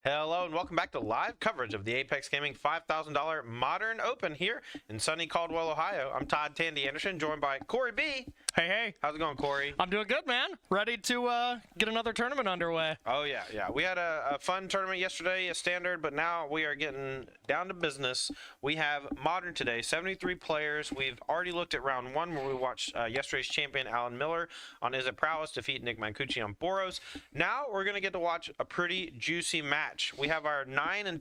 Hello and welcome back to live coverage of the Apex Gaming $5,000 Modern Open here in sunny Caldwell, Ohio. I'm Todd Tandy Anderson, joined by Corey B. Hey. How's it going, Corey? I'm doing good, man. Ready to get another tournament underway. Oh, yeah. We had a fun tournament yesterday, a standard, but now we are getting down to business. We have Modern today, 73 players. We've already looked at round one where we watched yesterday's champion, Alan Miller, on Is It Prowess defeat Nick Mancucci on Boros. Now we're going to get to watch a pretty juicy match. We have our 9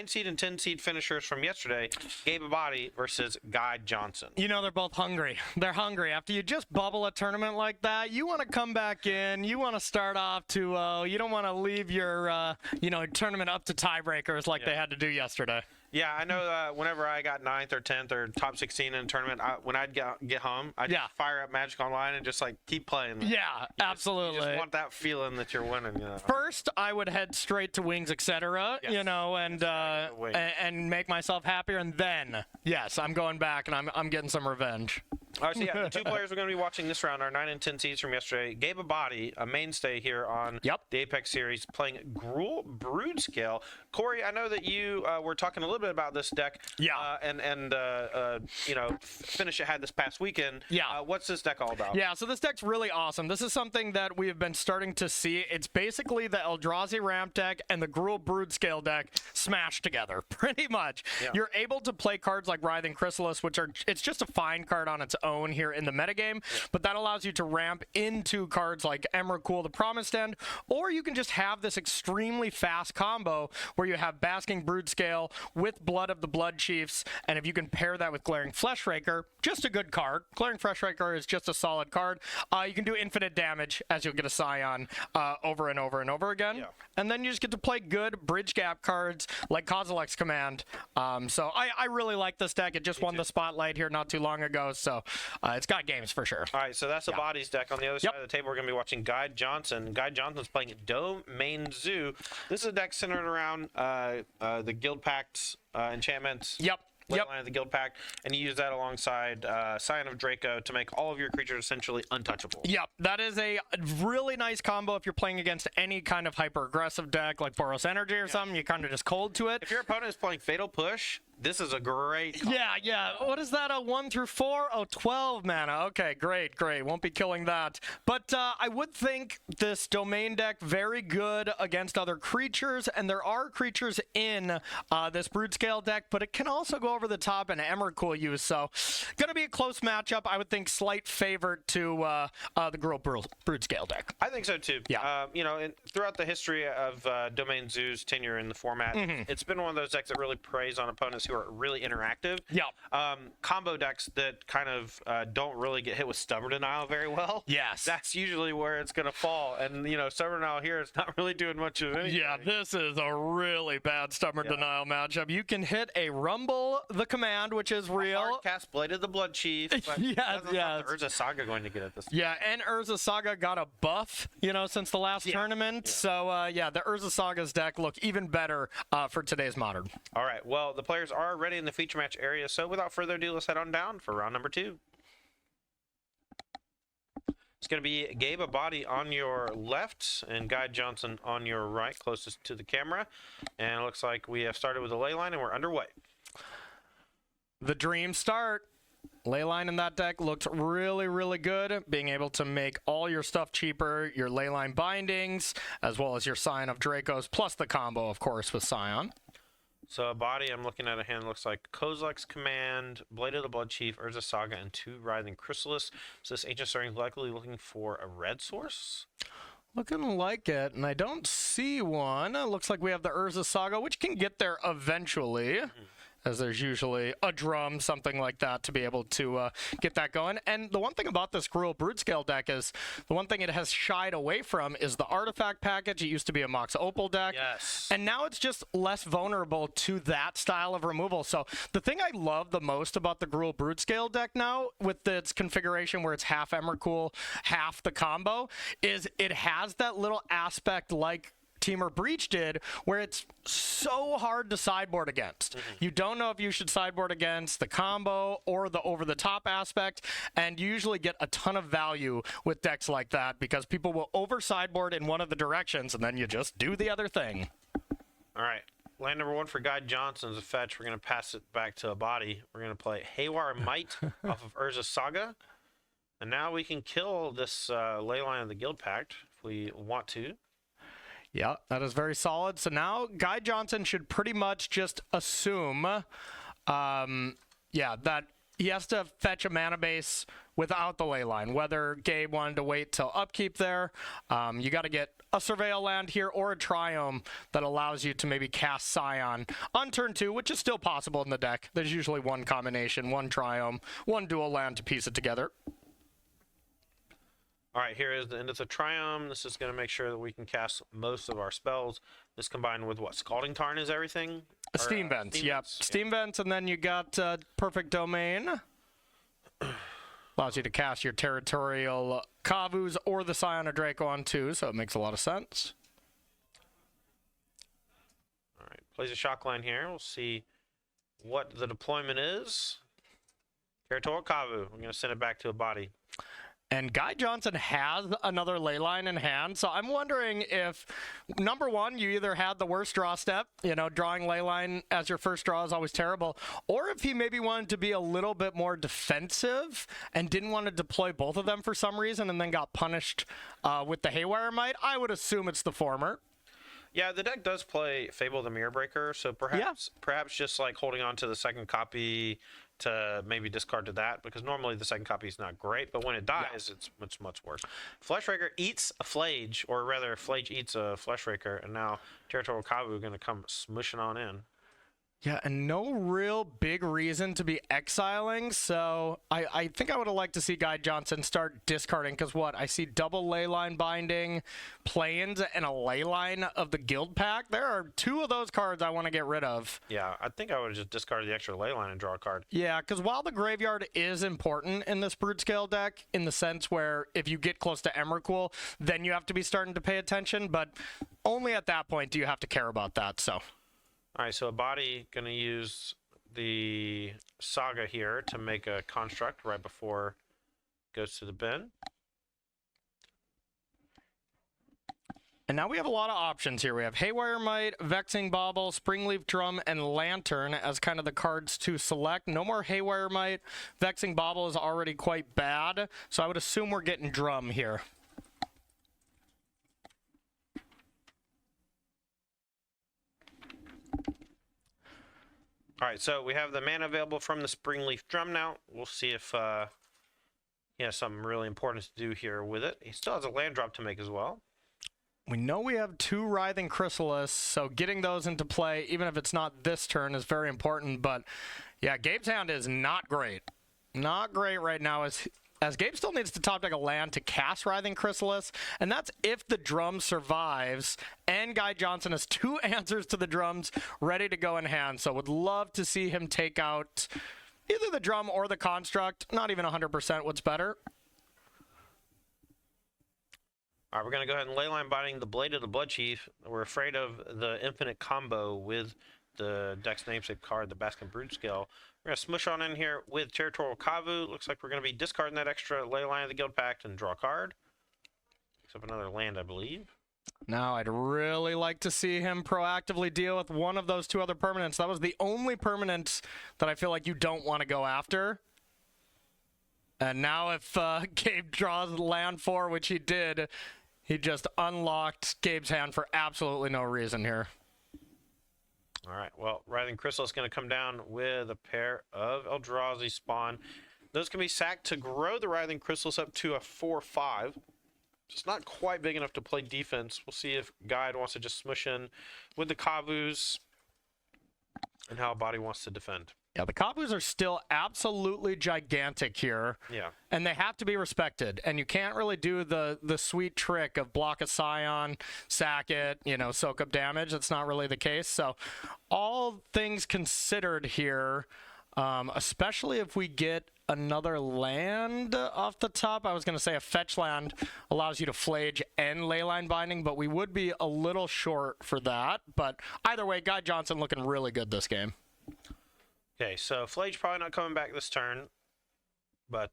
seed and 10 seed finishers from yesterday, Gabe Abadi versus Guy Johnson. You know, they're both hungry. They're hungry. After you just bubble a tournament like that, you want to come back in. You want to start off 2-0. You don't want to leave your, tournament up to tiebreakers like they had to do yesterday. Yeah, I know whenever I got 9th or 10th or top 16 in a tournament, when I'd get home, I'd just fire up Magic Online and just keep playing. Yeah, absolutely. You just want that feeling that you're winning. You know? First, I would head straight to Wings, etc., and make myself happier. And then, yes, I'm going back and I'm getting some revenge. All right, so the two players we're going to be watching this round are 9 and 10 seeds from yesterday. Gabe Abadi, a mainstay here on the Apex series, playing Gruul Broodscale. Corey, I know that you were talking a little bit about this deck. Yeah. Finish it had this past weekend. Yeah. What's this deck all about? Yeah, so this deck's really awesome. This is something that we have been starting to see. It's basically the Eldrazi ramp deck and the Gruul Broodscale deck smashed together, pretty much. Yeah. You're able to play cards like Writhing Chrysalis, it's just a fine card on its own here in the metagame, but that allows you to ramp into cards like Emrakul, the Promised End, or you can just have this extremely fast combo where you have Basking Broodscale with Blood of the Blood Chiefs, and if you can pair that with Glaring Fleshraker, just a good card. Glaring Fleshraker is just a solid card. You can do infinite damage as you'll get a Scion over and over and over again, and then you just get to play good bridge gap cards like Kozilek's Command. So I really like this deck. It just won the spotlight here not too long ago, so it's got games for sure. All right, so that's Abadi's deck. On the other side of the table, we're going to be watching Guy Johnson. Guy Johnson's playing Domain Zoo. This is a deck centered around the Guild Pact enchantments. Line of the Guild Pact, and you use that alongside Scion of Draco to make all of your creatures essentially untouchable. Yep, that is a really nice combo if you're playing against any kind of hyper-aggressive deck like Boros Energy or something. You kind of just cold to it. If your opponent is playing Fatal Push, this is a great combo. Yeah. What is that, a 1 through 4? Oh, 12 mana. Okay, great. Won't be killing that. But I would think this Domain deck very good against other creatures, and there are creatures in this Broodscale deck, but it can also go over the top and Emrakul use, so going to be a close matchup. I would think slight favorite to the Gruul Broodscale deck. I think so too. Yeah. Throughout the history of Domain Zoo's tenure in the format, it's been one of those decks that really preys on opponents who are really interactive. Yeah. Combo decks that kind of don't really get hit with Stubborn Denial very well. Yes. That's usually where it's going to fall. And, Stubborn Denial here is not really doing much of anything. Yeah, this is a really bad Stubborn Denial matchup. You can hit a Rumble the Command, which is real. Hard cast Blade of the Blood Chief. Yeah. The Urza Saga going to get at this. Yeah, and Urza Saga got a buff, since the last tournament. Yeah. So, the Urza Saga's deck look even better for today's Modern. All right, well, the players are ready in the feature match area, so without further ado, let's head on down for round number 2. It's going to be Gabe Abadi on your left and Guy Johnson on your right, closest to the camera. And it looks like we have started with the ley line and we're underway. The dream start. Leyline in that deck looked really, really good. Being able to make all your stuff cheaper, your Leyline bindings, as well as your Scion of Dracos, plus the combo, of course, with Scion. So Abadi, I'm looking at a hand that looks like Kozilek's Command, Blade of the Blood Chief, Urza Saga, and 2 Writhing Chrysalis. So this Ancient Stirring is likely looking for a red source? Looking like it, and I don't see one. It looks like we have the Urza Saga, which can get there eventually. As there's usually a drum, something like that, to be able to get that going. And the one thing about this Gruul Broodscale deck is, the one thing it has shied away from is the artifact package. It used to be a Mox Opal deck. Yes. And now it's just less vulnerable to that style of removal. So the thing I love the most about the Gruul Broodscale deck now, with its configuration where it's half Emrakul, half the combo, is it has that little aspect like Teamer Breach did, where it's so hard to sideboard against. You don't know if you should sideboard against the combo or the over-the-top aspect, and you usually get a ton of value with decks like that because people will over-sideboard in one of the directions, and then you just do the other thing. All right. Land number 1 for Guy Johnson is a fetch. We're going to pass it back to a body. We're going to play Haywire Might off of Urza's Saga. And now we can kill this Leyline of the Guild Pact if we want to. Yeah, that is very solid. So now Guy Johnson should pretty much just assume, that he has to fetch a mana base without the Leyline. Whether Gabe wanted to wait till upkeep there, you got to get a Surveil land here or a Triome that allows you to maybe cast Scion on turn 2, which is still possible in the deck. There's usually one combination, one Triome, one dual land to piece it together. All right, here is the end of the Triome. This is going to make sure that we can cast most of our spells. This combined with what? Scalding Tarn is everything? Steam Vents, yep. Steam Vents, and then you got Perfect Domain. Allows you to cast your Territorial Kavus or the Scion of Draco on 2, so it makes a lot of sense. All right, plays a shock line here. We'll see what the deployment is. Territorial Kavu. We're going to send it back to a body. And Guy Johnson has another Leyline in hand, so I'm wondering if, number one, you either had the worst draw step, drawing Leyline as your first draw is always terrible, or if he maybe wanted to be a little bit more defensive and didn't want to deploy both of them for some reason and then got punished with the Haywire Might. I would assume it's the former. Yeah, the deck does play Fable the Mirror Breaker, so perhaps just like holding on to the second copy to maybe discard to that, because normally the second copy is not great, but when it dies, it's much worse. Fleshraker eats a Flage, or rather, Flage eats a Fleshraker, and now Territorial Kavu going to come smushing on in. Yeah, and no real big reason to be exiling, so I think I would have liked to see Guy Johnson start discarding, because I see double Leyline Binding, Plains, and a Leyline of the Guild Pack. There are 2 of those cards I want to get rid of. Yeah, I think I would have just discarded the extra Leyline and draw a card. Yeah, because while the graveyard is important in this Broodscale deck, in the sense where if you get close to Emrakul, then you have to be starting to pay attention, but only at that point do you have to care about that, so... All right, so a body going to use the Saga here to make a construct right before it goes to the bin. And now we have a lot of options here. We have Haywire Might, Vexing Bauble, Springleaf Drum, and Lantern as kind of the cards to select. No more Haywire Might. Vexing Bauble is already quite bad, so I would assume we're getting Drum here. All right, so we have the mana available from the Springleaf Drum now. We'll see if he has something really important to do here with it. He still has a land drop to make as well. We know we have 2 Writhing Chrysalis, so getting those into play, even if it's not this turn, is very important. But, yeah, Gabe's hand is not great. Not great right now, as Gabe still needs to top deck a land to cast Writhing Chrysalis, and that's if the drum survives, and Guy Johnson has 2 answers to the drums ready to go in hand, so would love to see him take out either the drum or the construct. Not even 100% what's better. All right, we're going to go ahead and Leyline Binding the Blade of the Blood Chief. We're afraid of the infinite combo with the deck's namesake card, the Baskin Broodscale. We're going to smush on in here with Territorial Kavu. Looks like we're going to be discarding that extra Leyline of the Guild Pact and draw a card. Picks up another land, I believe. Now, I'd really like to see him proactively deal with one of those 2 other permanents. That was the only permanent that I feel like you don't want to go after. And now if Gabe draws land 4, which he did, he just unlocked Gabe's hand for absolutely no reason here. All right, well, Writhing Crystal is going to come down with a pair of Eldrazi Spawn. Those can be sacked to grow the Writhing Crystals up to a 4/5. It's not quite big enough to play defense. We'll see if Guide wants to just smush in with the Kavus and how a body wants to defend. Yeah, the Kavus are still absolutely gigantic here. Yeah. And they have to be respected. And you can't really do the sweet trick of block a Scion, sack it, soak up damage. That's not really the case. So all things considered here, especially if we get another land off the top. I was going to say a fetch land allows you to Flage and Leyline Binding, but we would be a little short for that. But either way, Guy Johnson looking really good this game. Okay, so Flage probably not coming back this turn, but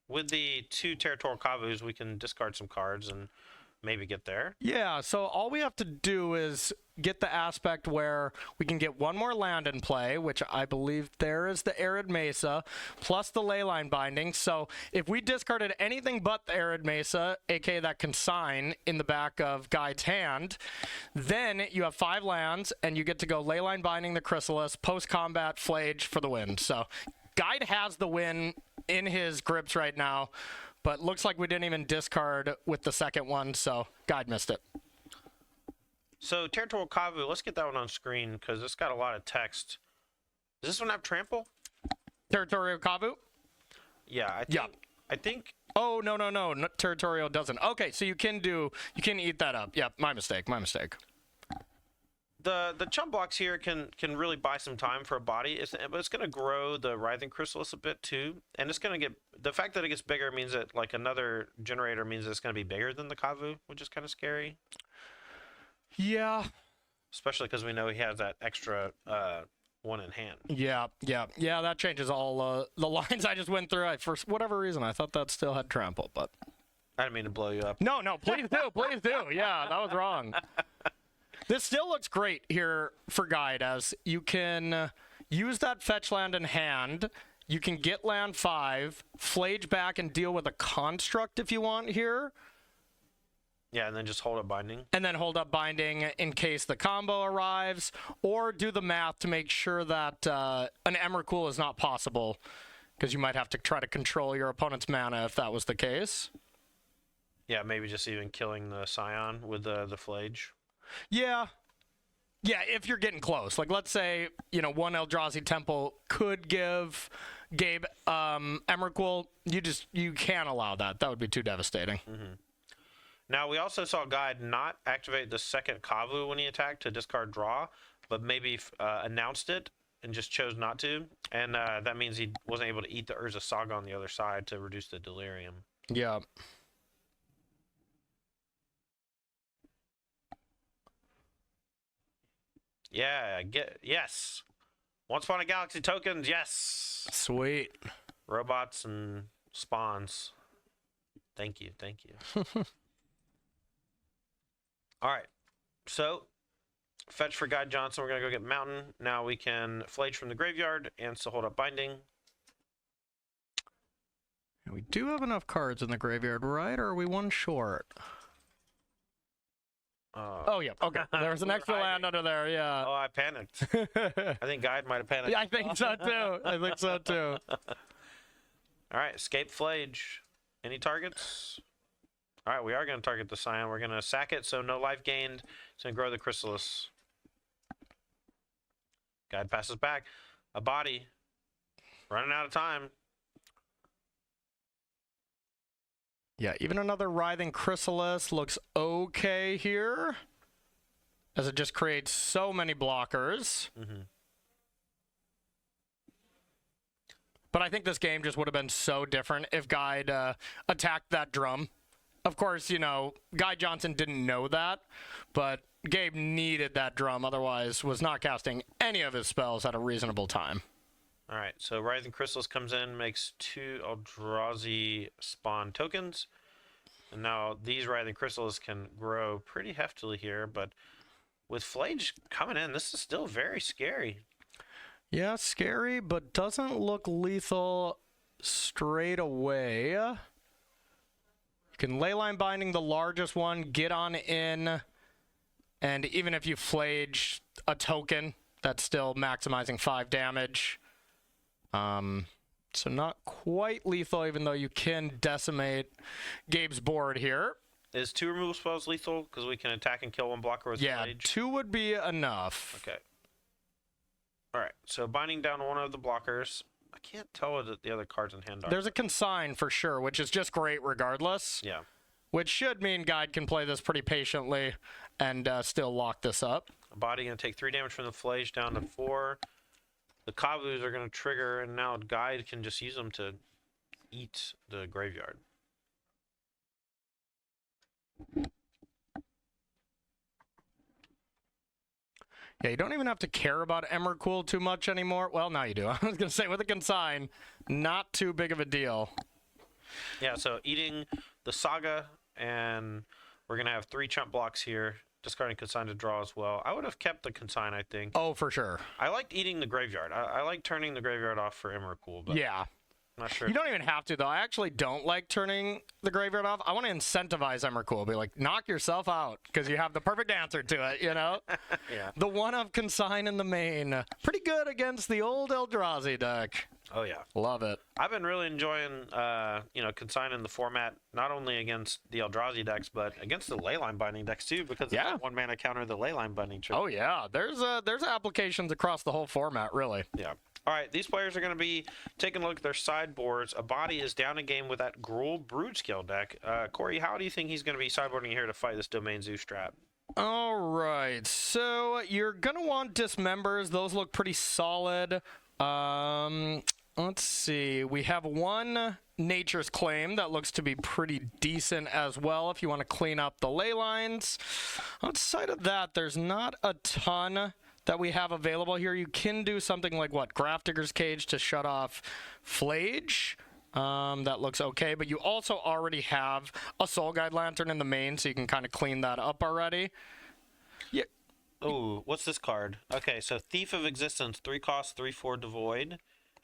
with the 2 Territorial Kavus, we can discard some cards and maybe get there. Yeah, so all we have to do is get the aspect where we can get one more land in play, which I believe there is the Arid Mesa, plus the Leyline Binding. So if we discarded anything but the Arid Mesa, aka that consign in the back of Guide's hand, then you have 5 lands, and you get to go Leyline Binding the Chrysalis, post-combat Flage for the win. So Guide has the win in his grips right now, but looks like we didn't even discard with the second one, so Guide missed it. So Territorial Kavu, let's get that one on screen because it's got a lot of text. Does this one have trample? Territorial Kavu? Yeah, I think. Oh, no, Territorial doesn't. Okay, so you can eat that up. Yep, my mistake. The chump blocks here can really buy some time for a body, but it's going to grow the Writhing Chrysalis a bit too, and it's going to get, the fact that it gets bigger means that like another generator means it's going to be bigger than the Kavu, which is kind of scary. Yeah. Especially because we know he has that extra one in hand. Yeah, that changes all the lines I just went through. For whatever reason, I thought that still had trample, but... I didn't mean to blow you up. No, please do. Yeah, that was wrong. This still looks great here for Guide, as you can use that fetch land in hand. You can get land 5, Flage back and deal with a construct if you want here. Yeah, and then just hold up binding. And then hold up binding in case the combo arrives, or do the math to make sure that an Emrakul is not possible, because you might have to try to control your opponent's mana if that was the case. Yeah, maybe just even killing the Scion with the Flage. Yeah, if you're getting close. Like, let's say, one Eldrazi Temple could give Gabe Emrakul. You can't allow that. That would be too devastating. Mm-hmm. Now, we also saw Guide not activate the second Kavu when he attacked to discard draw, but maybe announced it and just chose not to. And that means he wasn't able to eat the Urza Saga on the other side to reduce the delirium. Yeah. Yeah, yes. Once Upon a Galaxy tokens, yes. Sweet. Robots and spawns. Thank you. All right, so fetch for Guide Johnson. We're going to go get Mountain. Now we can Flage from the graveyard and still hold up binding. We do have enough cards in the graveyard, right? Or are we one short? Oh, yeah. Okay. There was an extra land under there, yeah. Oh, I panicked. I think Guide might have panicked. Yeah, I think so, too. All right, escape Flage. Any targets? All right, we are going to target the Scion. We're going to sack it, so no life gained. It's going to grow the Chrysalis. Guide passes back. A body. Running out of time. Yeah, even another Writhing Chrysalis looks okay here, as it just creates so many blockers. Mm-hmm. But I think this game just would have been so different if Guide attacked that drum. Of course, Guide Johnson didn't know that, but Gabe needed that drum, otherwise was not casting any of his spells at a reasonable time. All right, so Writhing Chrysalis comes in, makes 2 Eldrazi spawn tokens. And now these Writhing Chrysalis can grow pretty heftily here, but with Flage coming in, this is still very scary. Yeah, scary, but doesn't look lethal straight away. You can Leyline Binding the largest one, get on in, and even if you Flage a token, that's still maximizing 5 damage. So not quite lethal, even though you can decimate Gabe's board here. Is 2 removal spells lethal? Because we can attack and kill one blocker with Yeah, Flage? 2 would be enough. Okay. All right, so binding down one of the blockers. I can't tell what the other cards in hand are. There's a consign for sure, which is just great regardless. Yeah. Which should mean Guide can play this pretty patiently and still lock this up. A body going to take 3 damage from the Flage down to 4. The Kavus are going to trigger, and now Guide can just use them to eat the graveyard. Yeah, you don't even have to care about Emrakul too much anymore. Well, now you do. I was going to say, with a consign, not too big of a deal. Yeah, so eating the Saga and We're going to have 3 chump blocks here. Discarding consign to draw as well. I would have kept the consign, I think. Oh, for sure. I liked eating the graveyard. I like turning the graveyard off for Emrakul, but Yeah. I'm not sure. You don't even have to, though. I actually don't like turning the graveyard off. I want to incentivize Emrakul. Be like, knock yourself out, because you have the perfect answer to it, you know? Yeah. The one of consign in the main. Pretty good against the old Eldrazi deck. Oh, yeah. Love it. I've been really enjoying, consigning the format, not only against the Eldrazi decks, but against the Leyline Binding decks, too, because Yeah. it's 1-mana counter the Leyline Binding trick. Oh, yeah. There's applications across the whole format, really. Yeah. All right, these players are going to be taking a look at their sideboards. A body is down a game with that Gruul Broodscale deck. Corey, how do you think he's going to be sideboarding here to fight this Domain Zoo strat? All right. So you're going to want Dismembers. Those look pretty solid. Let's see. We have one Nature's Claim that looks to be pretty decent as well if you want to clean up the ley lines. Outside of that, there's not a ton that we have available here. You can do something like, what, Grafdigger's Cage to shut off Flage. That looks okay, but you also already have a Soul Guide Lantern in the main, so you can kind of clean that up already. Yeah. Oh, what's this card? Okay, so Thief of Existence, 3 cost, 3/4 devoid.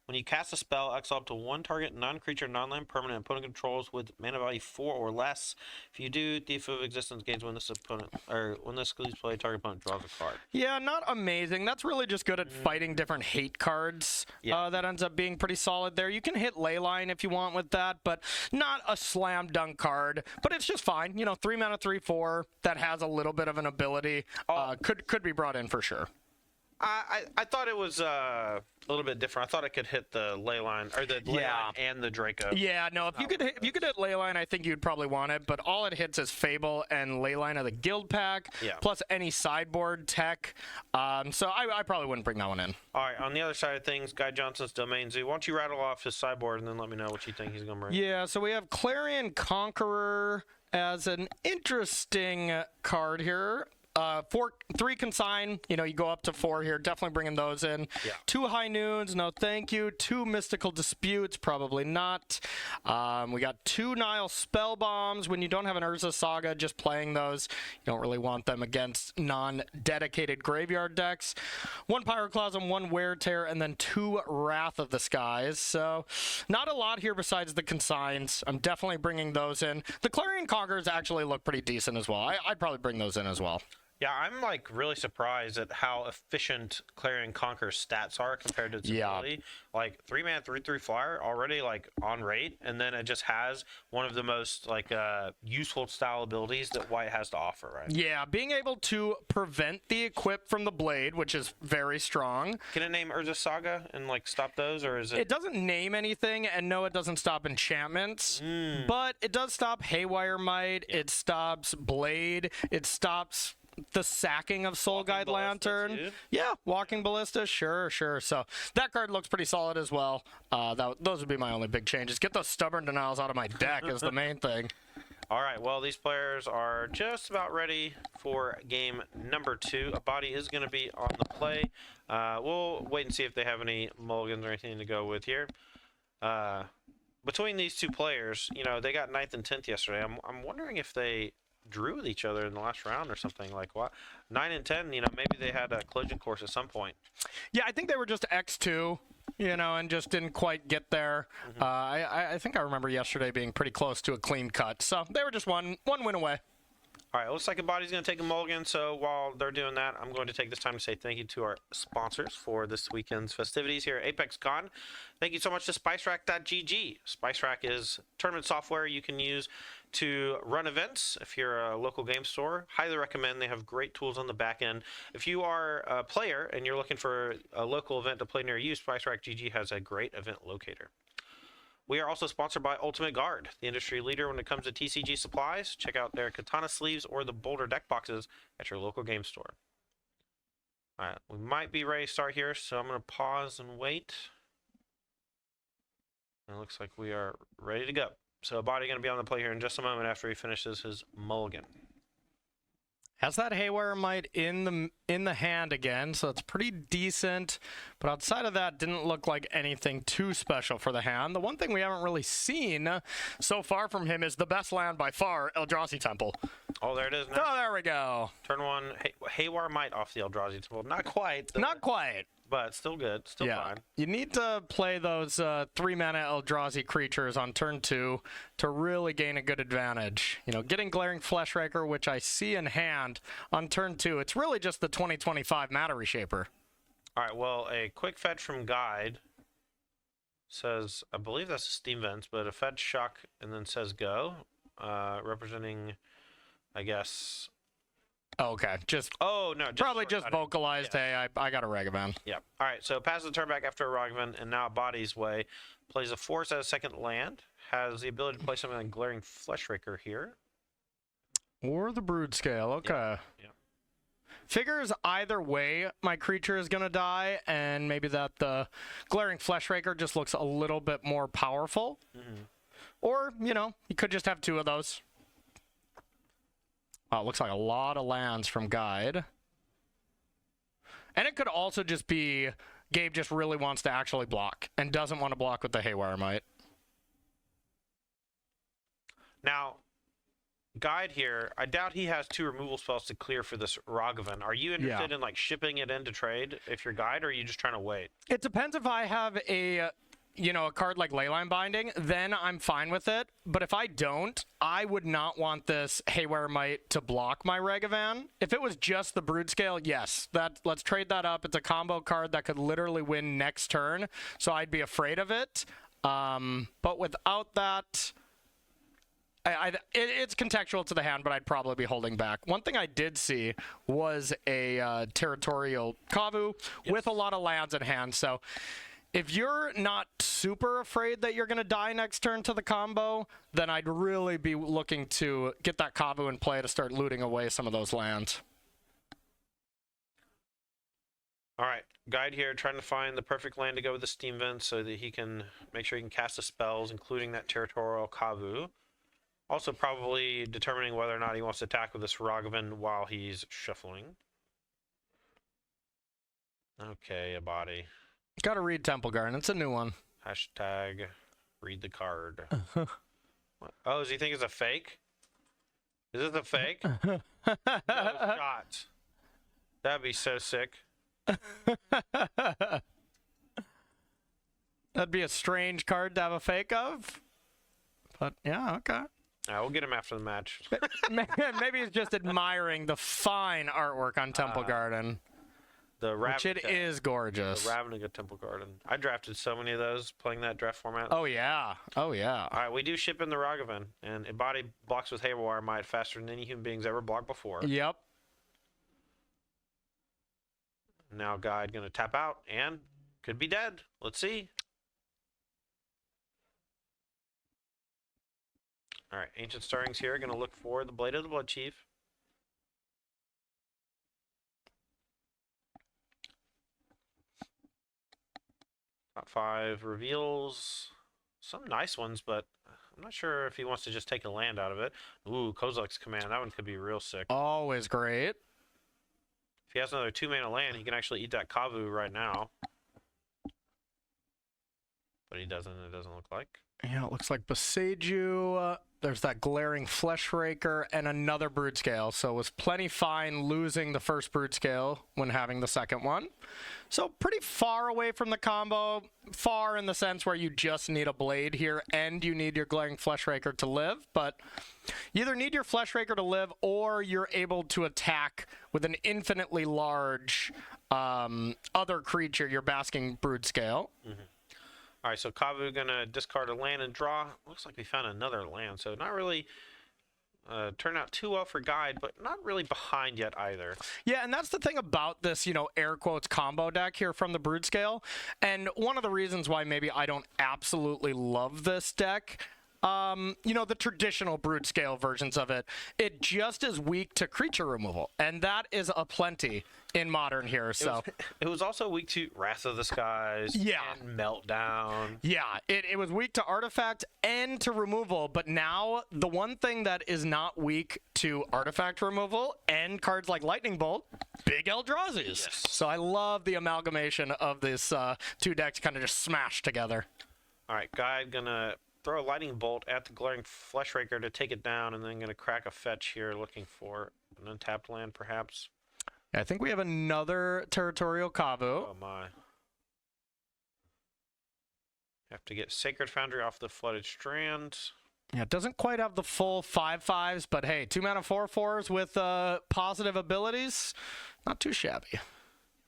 When you cast a spell, exile up to 1 target non-creature, non-land permanent opponent controls with mana value 4 or less. If you do, Thief of Existence gains when this leaves play, target opponent draws a card. Yeah, not amazing. That's really just good at fighting different hate cards. Yeah. That ends up being pretty solid there. You can hit Leyline if you want with that, but not a slam dunk card. But it's just fine. 3 mana, 3/4 that has a little bit of an ability. Could be brought in for sure. I thought it was a little bit different. I thought it could hit the Leyline, or the Leyline and the Draco. Yeah, no, if you could hit Leyline, I think you'd probably want it, but all it hits is Fable and Leyline of the Guild Pack, plus any sideboard tech. So I probably wouldn't bring that one in. All right, on the other side of things, Guy Johnson's Domain Zoo. Why don't you rattle off his sideboard and then let me know what you think he's going to bring? Yeah, so we have Clarion Conqueror as an interesting card here. 3 consign, you go up to 4 here, definitely bringing those in. 2 High Noons, no thank you. 2 Mystical Disputes, probably not. We got 2 Nile Spell Bombs. When you don't have an Urza Saga, just playing those, you don't really want them against non-dedicated graveyard decks. 1 Pyroclasm, 1 Wear Tear, and then 2 Wrath of the Skies. So not a lot here besides the consigns. I'm definitely bringing those in. The Clarion Conquerors actually look pretty decent as well. I'd probably bring those in as well. Yeah, I'm really surprised at how efficient Clarion Conqueror's stats are compared to its ability. 3 mana, 3/3 flyer already on rate, and then it just has one of the most useful style abilities that White has to offer, right? Yeah, being able to prevent the equip from the blade, which is very strong. Can it name Urza Saga and stop those, or is it? It doesn't name anything, and no, it doesn't stop enchantments, but it does stop Haywire Might. It stops Blade. It stops the sacking of Soul Guide Lantern. Too. Yeah, Walking Ballista, sure. So that card looks pretty solid as well. Those would be my only big changes. Get those Stubborn Denials out of my deck is the main thing. All right, well, these players are just about ready for game number 2. A body is going to be on the play. We'll wait and see if they have any mulligans or anything to go with here. Between these two players, they got 9th and 10th yesterday. I'm wondering if they drew with each other in the last round or something. 9 and 10, maybe they had a collision course at some point. Yeah, I think they were just X2, and just didn't quite get there. I think I remember yesterday being pretty close to a clean cut. So they were just one win away. All right, looks like a body's going to take a mulligan, so while they're doing that, I'm going to take this time to say thank you to our sponsors for this weekend's festivities here at Apex Con. Thank you so much to SpiceRack.gg. SpiceRack is tournament software you can use to run events if you're a local game store. Highly recommend. They have great tools on the back end. If you are a player and you're looking for a local event to play near you, SpiceRack.gg has a great event locator. We are also sponsored by Ultimate Guard, the industry leader when it comes to TCG supplies. Check out their Katana sleeves or the Boulder deck boxes at your local game store. All right, we might be ready to start here, so I'm going to pause and wait. It looks like we are ready to go. So a body going to be on the play here in just a moment after he finishes his mulligan. Has that Haywire Might in the hand again, so it's pretty decent. But outside of that, didn't look like anything too special for the hand. The one thing we haven't really seen so far from him is the best land by far, Eldrazi Temple. Oh, there it is now. Oh, there we go. Turn 1, Haywire Might off the Eldrazi Temple. Not quite. Not quite. But still good. Still fine. You need to play those 3-mana Eldrazi creatures on turn 2 to really gain a good advantage. You know, getting Glaring Fleshraker, which I see in hand on turn 2, it's really just the 2025 Mana Reshaper. All right, well, a quick fetch from Guide says, I believe that's a Steam Vents, but a fetch shock and then says go, representing, I guess... Oh, okay, probably just vocalized, hey, I got a Ragavan. Yep. All right, so passes the turn back after a Ragavan, and now Body's Way. Plays a force as a second land. Has the ability to play something like Glaring Fleshraker here. Or the Broodscale, okay. Yeah. Figures either way my creature is going to die, and maybe that the Glaring Fleshraker just looks a little bit more powerful. Mm-hmm. Or, you know, you could just have 2 of those. Oh, it looks like a lot of lands from Guide. And it could also just be Gabe just really wants to actually block and doesn't want to block with the Haywire Might. Now, Guide here, I doubt he has 2 removal spells to clear for this Ragavan. Are you interested in like shipping it into trade if you're Guide, or are you just trying to wait? It depends. If I have a card like Leyline Binding, then I'm fine with it. But if I don't, I would not want this Haywire Might to block my Ragavan. If it was just the Broodscale, yes, let's trade that up. It's a combo card that could literally win next turn, so I'd be afraid of it. But without that, it's contextual to the hand, but I'd probably be holding back. One thing I did see was a Territorial Kavu with a lot of lands in hand, so... If you're not super afraid that you're going to die next turn to the combo, then I'd really be looking to get that Kavu in play to start looting away some of those lands. All right, Guide here trying to find the perfect land to go with the Steam Vent so that he can make sure he can cast the spells, including that Territorial Kavu. Also probably determining whether or not he wants to attack with this Ragavan while he's shuffling. Okay, a body. Gotta read Temple Garden. It's a new one. Hashtag read the card. Oh, does he think it's a fake? Is this a fake? No shot. That'd be so sick. That'd be a strange card to have a fake of. But yeah, okay. We'll get him after the match. Maybe he's just admiring the fine artwork on Temple Garden. Which it is gorgeous. The Ravnica Temple Garden. I drafted so many of those playing that draft format. Oh, yeah. Oh, yeah. All right, we do ship in the Ragavan, and it body blocks with Haywire Might faster than any human beings ever blocked before. Yep. Now Guide going to tap out, and could be dead. Let's see. All right, Ancient Stirrings here. Going to look for the Blade of the Blood Chief. Top 5 reveals some nice ones, but I'm not sure if he wants to just take a land out of it. Ooh, Kozilek's Command. That one could be real sick. Always great. If he has another 2-mana land, he can actually eat that Kavu right now. But he doesn't, it doesn't look like. Yeah, it looks like Boseiju. There's that Glaring Fleshraker and another Broodscale. So it was plenty fine losing the first Broodscale when having the second one. So pretty far away from the combo. Far in the sense where you just need a blade here and you need your Glaring Fleshraker to live. But you either need your Fleshraker to live or you're able to attack with an infinitely large other creature, your Basking Broodscale. Mm-hmm. All right, so Kavu gonna discard a land and draw. Looks like we found another land, so not really turned out too well for Guide, but not really behind yet either. Yeah, and that's the thing about this, air quotes combo deck here from the Broodscale. And one of the reasons why maybe I don't absolutely love this deck the traditional Broodscale versions of it, it just is weak to creature removal, and that is aplenty in Modern here. So it was also weak to Wrath of the Skies, and Meltdown. Yeah, it was weak to artifact and to removal, but now the one thing that is not weak to artifact removal and cards like Lightning Bolt, big Eldrazi's. Yes. So I love the amalgamation of this two decks kind of just smashed together. All right, Guy, gonna throw a Lightning Bolt at the Glaring Fleshraker to take it down, and then gonna crack a fetch here, looking for an untapped land, perhaps. I think we have another Territorial Kavu. Oh my. Have to get Sacred Foundry off the Flooded Strand. Yeah, it doesn't quite have the full 5/5s, but hey, 2-mana 4/4s with positive abilities, not too shabby.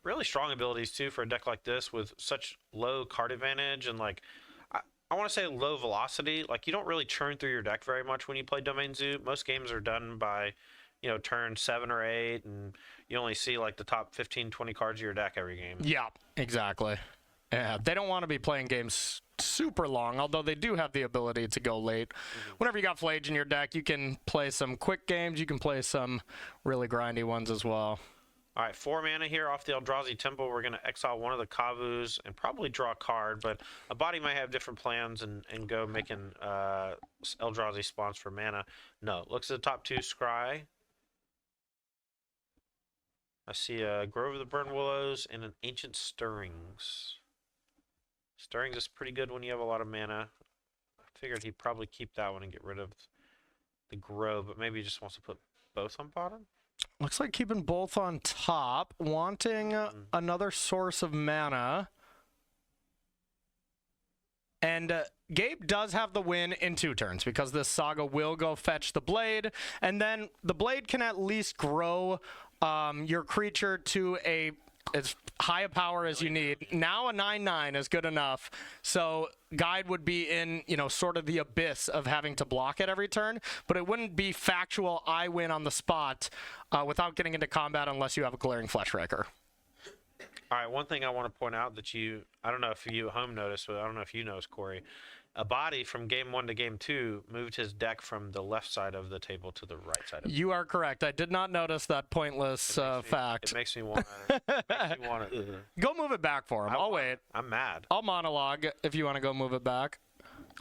Really strong abilities too for a deck like this with such low card advantage and like I want to say low velocity. Like you don't really churn through your deck very much when you play Domain Zoo. Most games are done by, turn 7 or 8, and you only see like the top 15, 20 cards of your deck every game. Yeah, exactly. Yeah, they don't want to be playing games super long, although they do have the ability to go late. Whenever you got Flage in your deck, you can play some quick games. You can play some really grindy ones as well. All right, 4 mana here off the Eldrazi Temple. We're going to exile one of the Kavus and probably draw a card, but a body might have different plans and go making Eldrazi spawns for mana. No, looks at the top 2, Scry. I see a Grove of the Burn Willows and an Ancient Stirrings. Stirrings is pretty good when you have a lot of mana. I figured he'd probably keep that one and get rid of the Grove, but maybe he just wants to put both on bottom? Looks like keeping both on top, wanting another source of mana. And Gabe does have the win in 2 turns because this Saga will go fetch the Blade, and then the Blade can at least grow your creature to as high a power as you need. Now a 9/9 is good enough. So Guide would be in, sort of the abyss of having to block it every turn, but it wouldn't be factual I win on the spot without getting into combat unless you have a Glaring Fleshraker. All right, one thing I want to point out that I don't know if you at home noticed, but I don't know if you noticed, Corey. A body from game 1 to game 2 moved his deck from the left side of the table to the right side of the table. You are correct. I did not notice that pointless fact. It makes me want to. Go move it back for him. I'll wait. I'm mad. I'll monologue if you want to go move it back.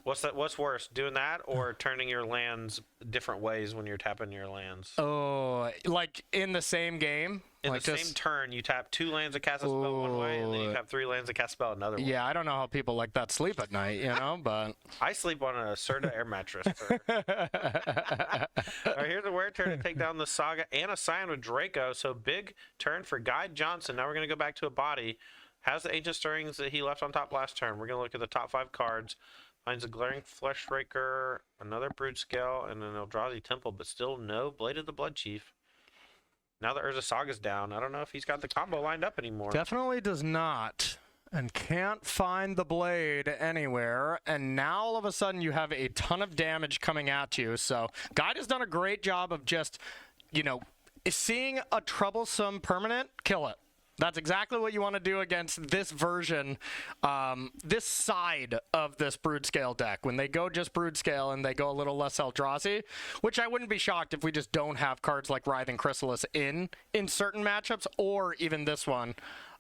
What's worse, doing that or turning your lands different ways when you're tapping your lands? Oh, like in the same game? In the same turn, you tap 2 lands that cast a spell one way, and then you tap 3 lands that cast a spell another way. Yeah, I don't know how people like that sleep at night, but... I sleep on a Serta air mattress. All right, here's a wear turn to take down the Saga and a Scion with Draco, so big turn for Guy Johnson. Now we're going to go back to a body. Has the Ancient Stirrings that he left on top last turn. We're going to look at the top 5 cards. Finds a Glaring Fleshraker, another Broodscale, and an Eldrazi Temple, but still no Blade of the Blood Chief. Now that Urza Saga's down, I don't know if he's got the combo lined up anymore. Definitely does not. And can't find the Blade anywhere. And now all of a sudden you have a ton of damage coming at you. So Guide has done a great job of just, seeing a troublesome permanent, kill it. That's exactly what you want to do against this version, this side of this Broodscale deck. When they go just Broodscale and they go a little less Eldrazi, which I wouldn't be shocked if we just don't have cards like Writhing Chrysalis in certain matchups, or even this one.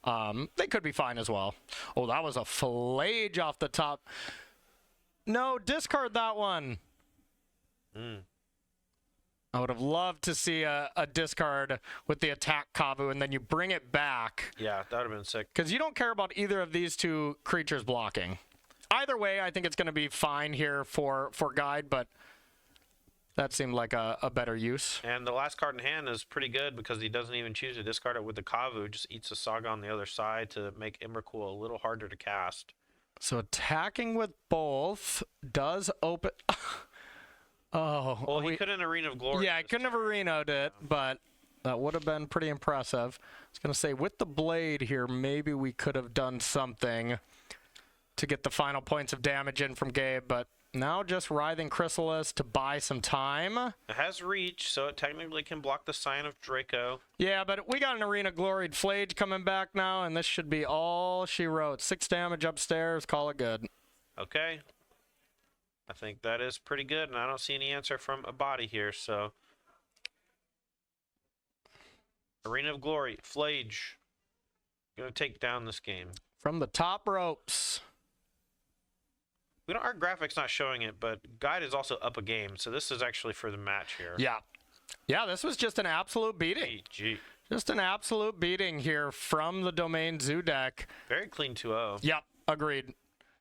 They could be fine as well. Oh, that was a Flage off the top. No, discard that one. I would have loved to see a discard with the attack Kavu, and then you bring it back. Yeah, that would have been sick. Because you don't care about either of these 2 creatures blocking. Either way, I think it's going to be fine here for Guide, but that seemed like a better use. And the last card in hand is pretty good because he doesn't even choose to discard it with the Kavu. Just eats the Saga on the other side to make Emrakul a little harder to cast. So attacking with both does open... Oh. Well, he couldn't Arena of Glory. Yeah, I couldn't have arenaed it, but that would have been pretty impressive. I was going to say, with the Blade here, maybe we could have done something to get the final points of damage in from Gabe, but now just Writhing Chrysalis to buy some time. It has reach, so it technically can block the Scion of Draco. Yeah, but we got an Arena Gloried Flage coming back now, and this should be all she wrote. 6 damage upstairs, call it good. Okay. I think that is pretty good, and I don't see any answer from a body here, so. Arena of Glory, Flage. Gonna take down this game. From the top ropes. Our graphics not showing it, but Guide is also up a game, so this is actually for the match here. Yeah. Yeah, this was just an absolute beating. GG. Just an absolute beating here from the Domain Zoo deck. Very clean 2-0. Yep, agreed.